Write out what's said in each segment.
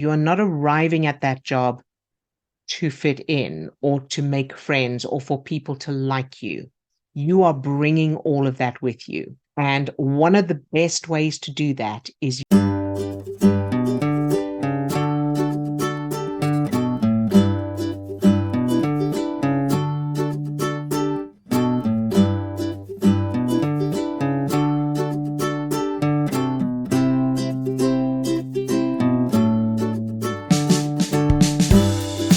You are not arriving at that job to fit in or to make friends or for people to like you. You are bringing all of that with you. And one of the best ways to do that is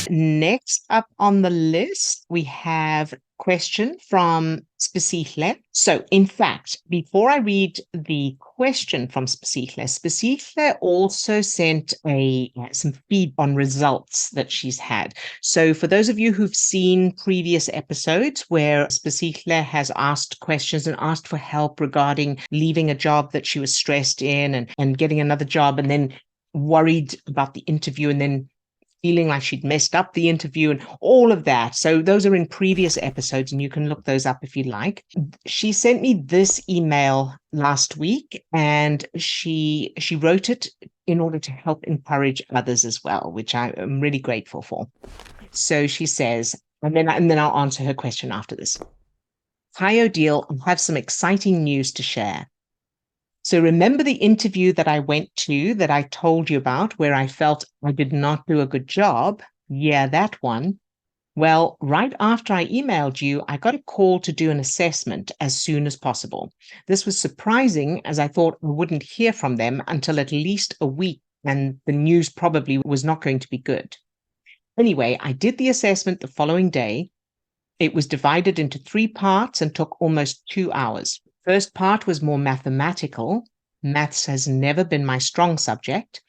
next up on the list, we have a question from Sphesihle. So, in fact, before I read the question from Sphesihle, Sphesihle also sent some feed on results that she's had. So, for those of you who've seen previous episodes where Sphesihle has asked questions and asked for help regarding leaving a job that she was stressed in and getting another job, and then worried about the interview, and then feeling like she'd messed up the interview and all of that. So those are in previous episodes and you can look those up if you like. She sent me this email last week and she wrote it in order to help encourage others as well, which I am really grateful for. So she says, and then I'll answer her question after this. Hi, Odile, I have some exciting news to share. So remember the interview that I went to that I told you about where I felt I did not do a good job? Yeah, that one. Well, right after I emailed you, I got a call to do an assessment as soon as possible. This was surprising as I thought I wouldn't hear from them until at least a week, and the news probably was not going to be good. Anyway, I did the assessment the following day. It was divided into 3 parts and took almost 2 hours. First part was more mathematical. Maths has never been my strong subject.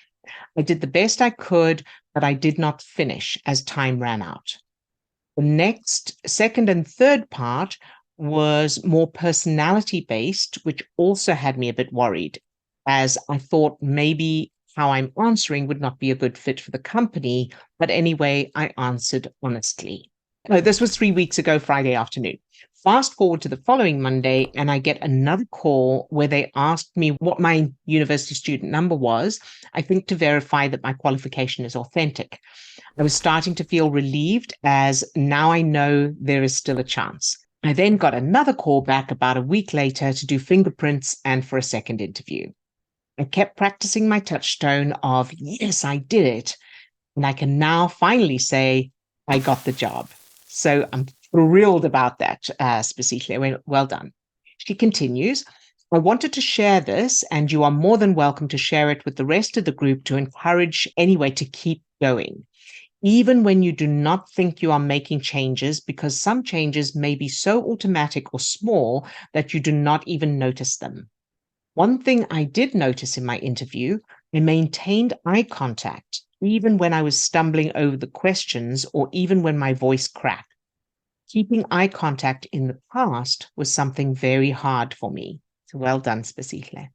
I did the best I could, but I did not finish as time ran out. The next, second and third part was more personality-based, which also had me a bit worried, as I thought maybe how I'm answering would not be a good fit for the company. But anyway, I answered honestly. No, this was 3 weeks ago, Friday afternoon. Fast forward to the following Monday, and I get another call where they asked me what my university student number was, I think to verify that my qualification is authentic. I was starting to feel relieved as now I know there is still a chance. I then got another call back about a week later to do fingerprints and for a second interview. I kept practicing my touchstone of, yes, I did it. And I can now finally say, I got the job. So I'm thrilled about that, Sphesihle. Well done. She continues, I wanted to share this, and you are more than welcome to share it with the rest of the group to encourage anyway to keep going, even when you do not think you are making changes, because some changes may be so automatic or small that you do not even notice them. One thing I did notice in my interview, I maintained eye contact, even when I was stumbling over the questions or even when my voice cracked. Keeping eye contact in the past was something very hard for me. So well done, Sphesihle.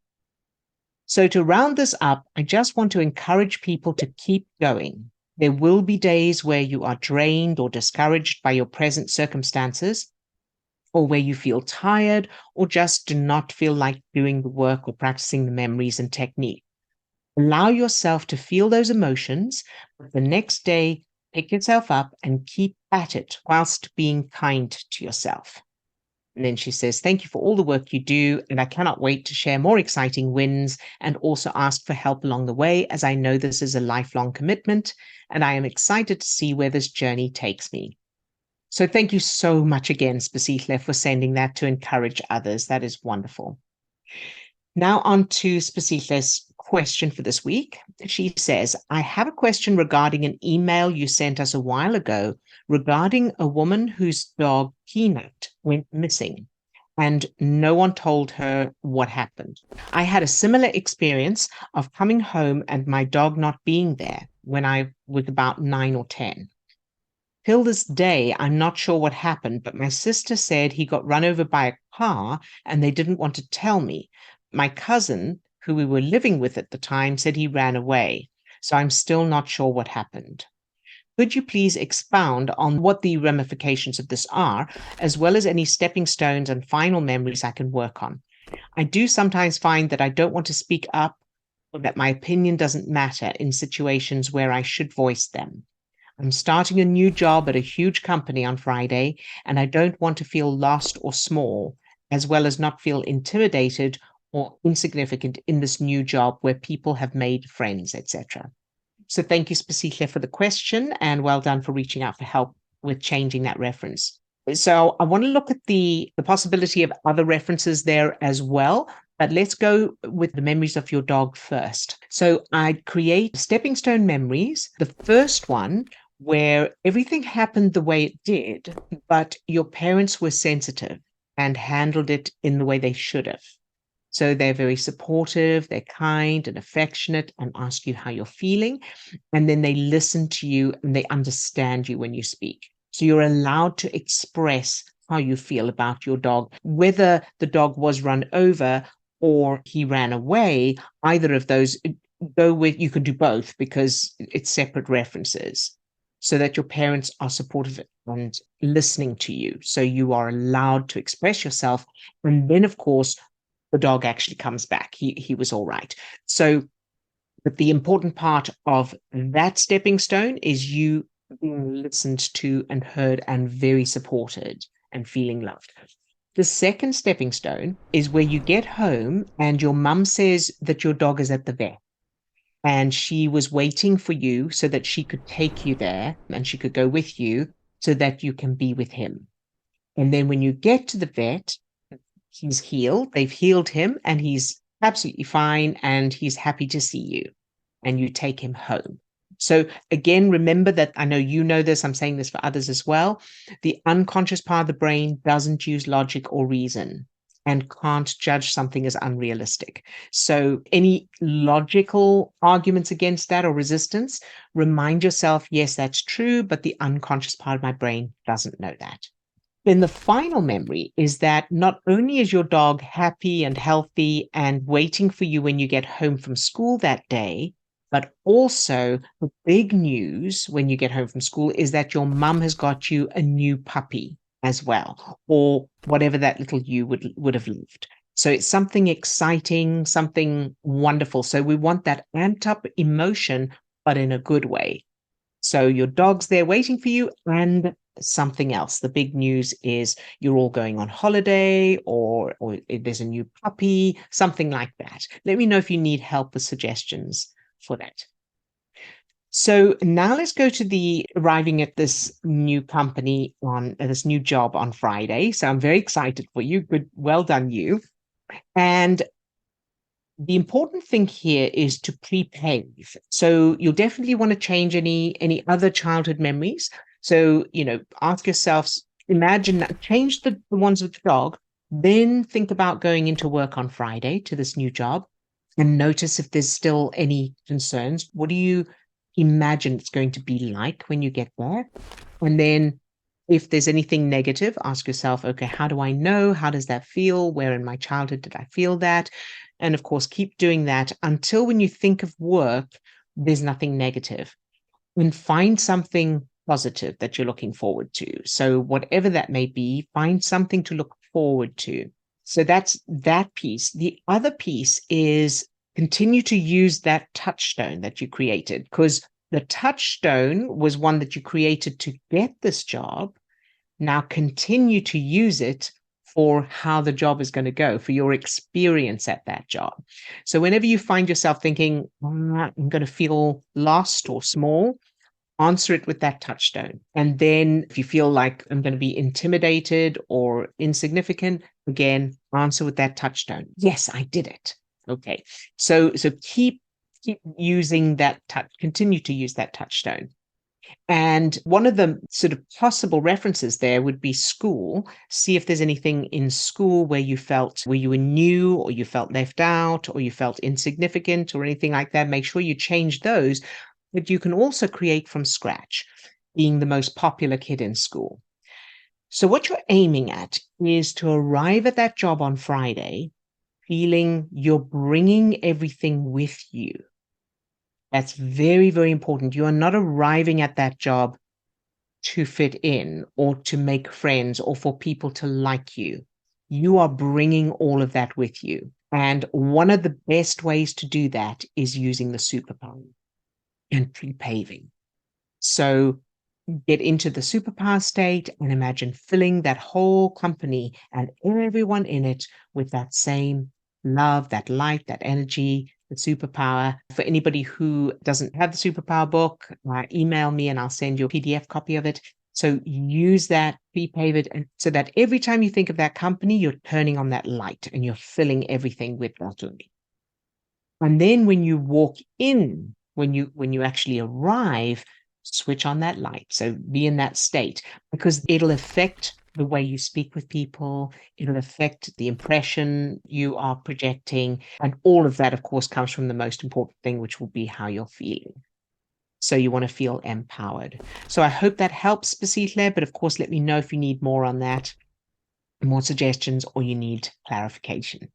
So to round this up, I just want to encourage people to keep going. There will be days where you are drained or discouraged by your present circumstances, or where you feel tired or just do not feel like doing the work or practicing the memories and technique. Allow yourself to feel those emotions, but the next day, pick yourself up and keep at it whilst being kind to yourself. And then she says, thank you for all the work you do, and I cannot wait to share more exciting wins and also ask for help along the way, as I know this is a lifelong commitment, and I am excited to see where this journey takes me. So thank you so much again, Sphesihle, for sending that to encourage others. That is wonderful. Now on to Sphesihle's question for this week. She says, I have a question regarding an email you sent us a while ago regarding a woman whose dog Peanut went missing and no one told her what happened. I had a similar experience of coming home and my dog not being there when I was about 9 or 10. Till this day, I'm not sure what happened, but my sister said he got run over by a car and they didn't want to tell me. My cousin, who we were living with at the time, said he ran away. So I'm still not sure what happened. Could you please expound on what the ramifications of this are, as well as any stepping stones and final memories I can work on? I do sometimes find that I don't want to speak up or that my opinion doesn't matter in situations where I should voice them. I'm starting a new job at a huge company on Friday, and I don't want to feel lost or small, as well as not feel intimidated or insignificant in this new job where people have made friends, etc. So thank you, Sphesihle, for the question, and well done for reaching out for help with changing that reference. So I want to look at the possibility of other references there as well, but let's go with the memories of your dog first. So I'd create stepping stone memories. The first one where everything happened the way it did, but your parents were sensitive and handled it in the way they should have. So they're very supportive, they're kind and affectionate and ask you how you're feeling. And then they listen to you and they understand you when you speak. So you're allowed to express how you feel about your dog, whether the dog was run over or he ran away, either of those. Go with, you can do both because it's separate references, so that your parents are supportive and listening to you. So you are allowed to express yourself. And then, of course, the dog actually comes back. He was all right. So, but the important part of that stepping stone is you being listened to and heard and very supported and feeling loved. The second stepping stone is where you get home and your mum says that your dog is at the vet and she was waiting for you so that she could take you there and she could go with you so that you can be with him. And then when you get to the vet, he's healed, they've healed him, and he's absolutely fine, and he's happy to see you, and you take him home. So again, remember that, I know you know this, I'm saying this for others as well. The unconscious part of the brain doesn't use logic or reason and can't judge something as unrealistic. So any logical arguments against that or resistance, remind yourself, yes, that's true, but the unconscious part of my brain doesn't know that. Then the final memory is that not only is your dog happy and healthy and waiting for you when you get home from school that day, but also the big news when you get home from school is that your mum has got you a new puppy as well, or whatever that little you would have lived. So it's something exciting, something wonderful. So we want that amped up emotion, but in a good way. So your dog's there waiting for you, and something else. The big news is you're all going on holiday, or there's a new puppy, something like that. Let me know if you need help with suggestions for that. So now let's go to the arriving at this new company on this new job on Friday. So I'm very excited for you. Good, well done, you. And the important thing here is to pre-pave. So you'll definitely want to change any other childhood memories. So, ask yourself, imagine that, change the ones with the dog, then think about going into work on Friday to this new job and notice if there's still any concerns. What do you imagine it's going to be like when you get there? And then if there's anything negative, ask yourself, okay, how do I know? How does that feel? Where in my childhood did I feel that? And of course, keep doing that until when you think of work, there's nothing negative. And find something positive that you're looking forward to. So whatever that may be, find something to look forward to. So that's that piece. The other piece is continue to use that touchstone that you created, because the touchstone was one that you created to get this job. Now continue to use it for how the job is going to go, for your experience at that job. So whenever you find yourself thinking, I'm going to feel lost or small, answer it with that touchstone. And then if you feel like I'm going to be intimidated or insignificant, again, answer with that touchstone. Yes, I did it. Okay. So keep using that touch, continue to use that touchstone. And one of the sort of possible references there would be school. See if there's anything in school where you were new, or you felt left out, or you felt insignificant, or anything like that. Make sure you change those. But you can also create from scratch, being the most popular kid in school. So what you're aiming at is to arrive at that job on Friday feeling you're bringing everything with you. That's very, very important. You are not arriving at that job to fit in or to make friends or for people to like you. You are bringing all of that with you. And one of the best ways to do that is using the superpower and pre-paving. So get into the superpower state and imagine filling that whole company and everyone in it with that same love, that light, that energy, the superpower. For anybody who doesn't have the superpower book, email me and I'll send you a PDF copy of it. So use that, prepave it, and so that every time you think of that company, you're turning on that light and you're filling everything with that light. And then when you walk in, when you actually arrive, switch on that light. So be in that state because it'll affect the way you speak with people. It'll affect the impression you are projecting. And all of that, of course, comes from the most important thing, which will be how you're feeling. So you want to feel empowered. So I hope that helps, Sphesihle, but of course, let me know if you need more on that, more suggestions, or you need clarification.